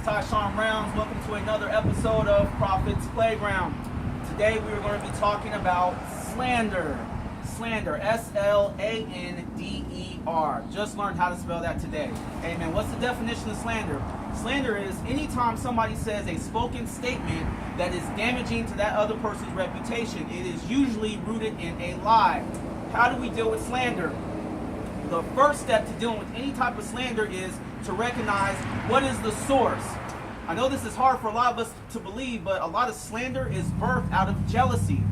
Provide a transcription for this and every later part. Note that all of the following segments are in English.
Tyshawn Rounds. Welcome to another episode of Prophet's Playground. Today we are going to be talking about slander. Slander, S-L-A-N-D-E-R. Just learned how to spell that today. Amen. What's the definition of slander? Slander is anytime somebody says a spoken statement that is damaging to that other person's reputation. It is usually rooted in a lie. How do we deal with slander? The first step to dealing with any type of slander is to recognize what is the source. I know this is hard for a lot of us to believe, but a lot of slander is birthed out of jealousy.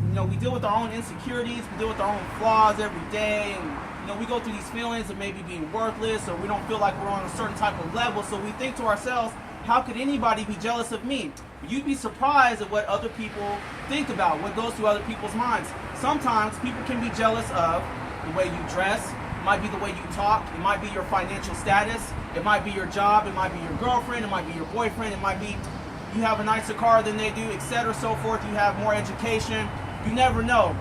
You know, we deal with our own insecurities, we deal with our own flaws every day, and you know, we go through these feelings of maybe being worthless, or we don't feel like we're on a certain type of level, so we think to ourselves, how could anybody be jealous of me? You'd be surprised at what other people think about, what goes through other people's minds. Sometimes people can be jealous of the way you dress. It might be the way you talk, it might be your financial status, it might be your job, it might be your girlfriend, it might be your boyfriend, it might be you have a nicer car than they do, etc., so forth, you have more education, you never know.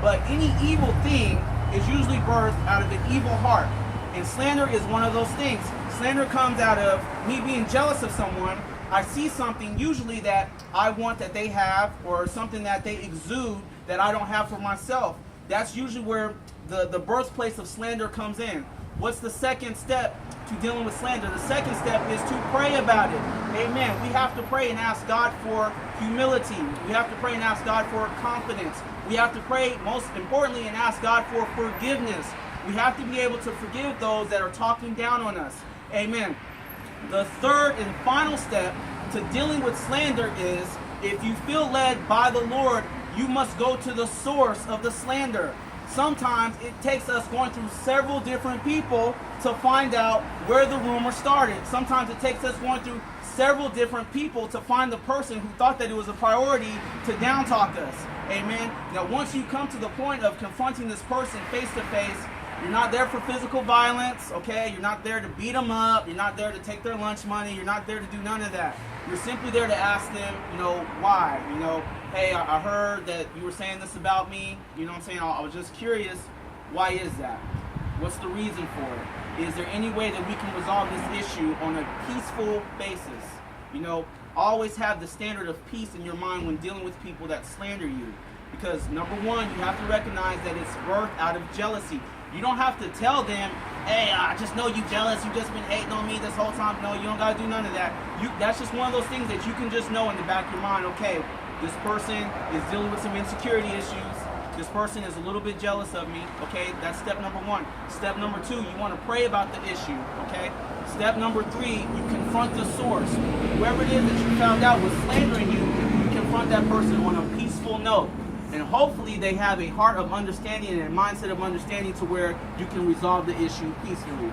But any evil thing is usually birthed out of an evil heart, and slander is one of those things. Slander comes out of me being jealous of someone. I see something usually that I want that they have, or something that they exude that I don't have for myself. That's usually where the birthplace of slander comes in. What's the second step to dealing with slander? The second step is to pray about it. Amen. We have to pray and ask God for humility. We have to pray and ask God for confidence. We have to pray, most importantly, and ask God for forgiveness. We have to be able to forgive those that are talking down on us. Amen. The third and final step to dealing with slander is, if you feel led by the Lord, you must go to the source of the slander. Sometimes it takes us going through several different people to find out where the rumor started. Sometimes it takes us going through several different people to find the person who thought that it was a priority to down talk us. Amen. Now, once you come to the point of confronting this person face to face, you're not there for physical violence, okay? You're not there to beat them up. You're not there to take their lunch money. You're not there to do none of that. You're simply there to ask them, why? Hey, I heard that you were saying this about me. You know what I'm saying? I was just curious. Why is that? What's the reason for it? Is there any way that we can resolve this issue on a peaceful basis? Always have the standard of peace in your mind when dealing with people that slander you. Because number one, you have to recognize that it's birthed out of jealousy. You don't have to tell them, hey, I just know you jealous, you just been hating on me this whole time. No, you don't got to do none of that. That's just one of those things that you can just know in the back of your mind, okay, this person is dealing with some insecurity issues. This person is a little bit jealous of me, okay? That's step number one. Step number two, you want to pray about the issue, okay? Step number three, you confront the source. Whoever it is that you found out was slandering you, you confront that person on a peaceful note. And hopefully they have a heart of understanding and a mindset of understanding to where you can resolve the issue peacefully.